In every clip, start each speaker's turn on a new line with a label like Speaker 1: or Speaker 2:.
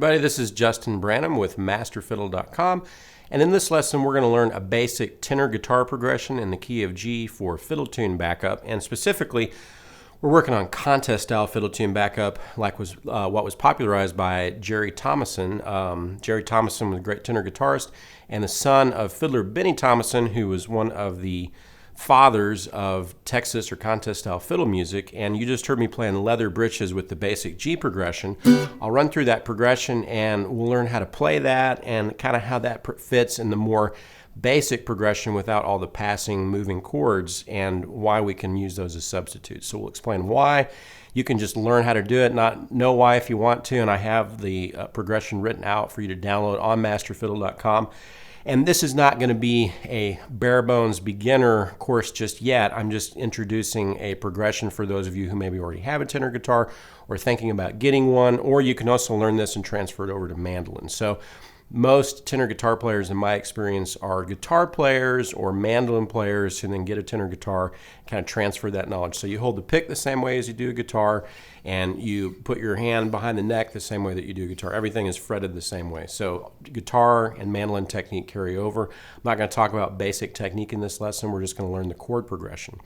Speaker 1: everybody, this is Justin Branham with MasterFiddle.com, and in this lesson we're going to learn a basic tenor guitar progression in the key of G for fiddle tune backup, and specifically we're working on contest style fiddle tune backup like was what was popularized by Jerry Thomason. Jerry Thomason was a great tenor guitarist and the son of fiddler Benny Thomason, who was one of the fathers of Texas or contest style fiddle music. And you just heard me playing Leather Britches with the basic G progression. I'll run through that progression and we'll learn how to play that and kind of how that fits in the more basic progression without all the passing moving chords and why we can use those as substitutes. So we'll explain why. You can just learn how to do it, not know why if you want to, and I have the progression written out for you to download on masterfiddle.com. And this is not going to be a bare bones beginner course just yet. I'm just introducing a progression for those of you who maybe already have a tenor guitar or thinking about getting one, or you can also learn this and transfer it over to mandolin. So most tenor guitar players, in my experience, are guitar players or mandolin players who then get a tenor guitar, kind of transfer that knowledge. So you hold the pick the same way as you do a guitar, and you put your hand behind the neck the same way that you do a guitar. Everything is fretted the same way. So guitar and mandolin technique carry over. I'm not going to talk about basic technique in this lesson. We're just going to learn the chord progression.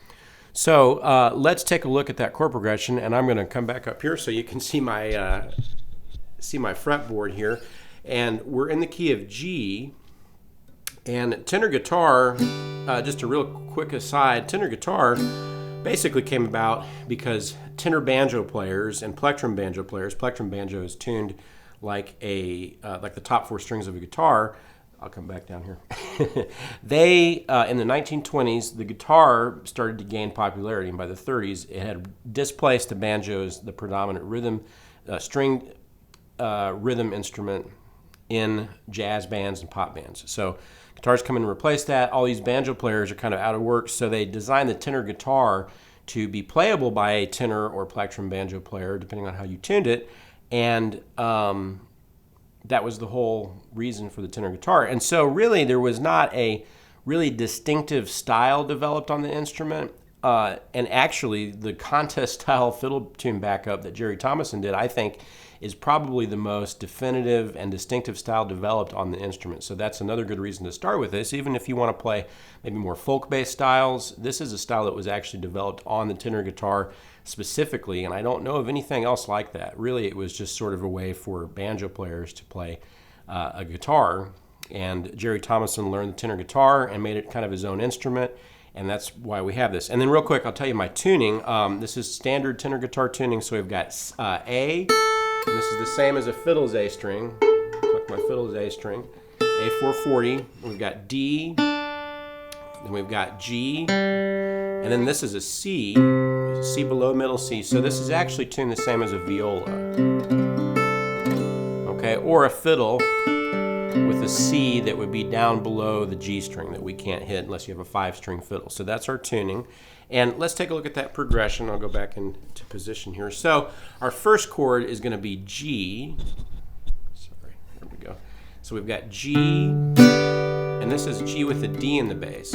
Speaker 1: So let's take a look at that chord progression, and I'm going to come back up here so you can see my fretboard here. And we're in the key of G, and tenor guitar, just a real quick aside, tenor guitar basically came about because tenor banjo players and plectrum banjo players, plectrum banjo is tuned like the top four strings of a guitar. I'll come back down here. They, in the 1920s, the guitar started to gain popularity, and by the 30s, it had displaced the banjo as the predominant string rhythm instrument in jazz bands and pop bands. So guitars come in and replace that. All these banjo players are kind of out of work, so they designed the tenor guitar to be playable by a tenor or plectrum banjo player, depending on how you tuned it. And that was the whole reason for the tenor guitar. And so really there was not a really distinctive style developed on the instrument. And actually the contest style fiddle tune backup that Jerry Thomason did, I think, is probably the most definitive and distinctive style developed on the instrument. So that's another good reason to start with this. Even if you want to play maybe more folk-based styles, this is a style that was actually developed on the tenor guitar specifically, and I don't know of anything else like that. Really, it was just sort of a way for banjo players to play a guitar, and Jerry Thomason learned the tenor guitar and made it kind of his own instrument, and that's why we have this. And then real quick, I'll tell you my tuning. This is standard tenor guitar tuning, so we've got A, and this is the same as a fiddle's A string. Pluck my fiddle's A string. A440. We've got D. Then we've got G. And then this is a C. C below middle C. So this is actually tuned the same as a viola. Okay, or a fiddle with a C that would be down below the G string that we can't hit unless you have a 5-string fiddle. So that's our tuning. And let's take a look at that progression. I'll go back into position here. So our first chord is going to be G. Sorry, there we go. So we've got G, and this is G with a D in the bass.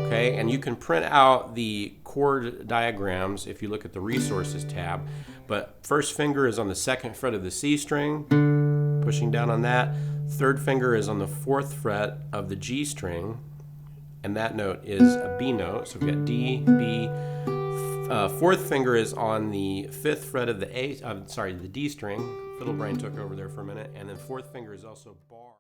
Speaker 1: Okay, and you can print out the chord diagrams if you look at the resources tab. But first finger is on the 2nd fret of the C string, pushing down on that. 3rd finger is on the 4th fret of the G string, and that note is a B note. So we've got D, B. 4th finger is on the 5th fret of the the D string. Fiddle brain took over there for a minute, and then 4th finger is also bar.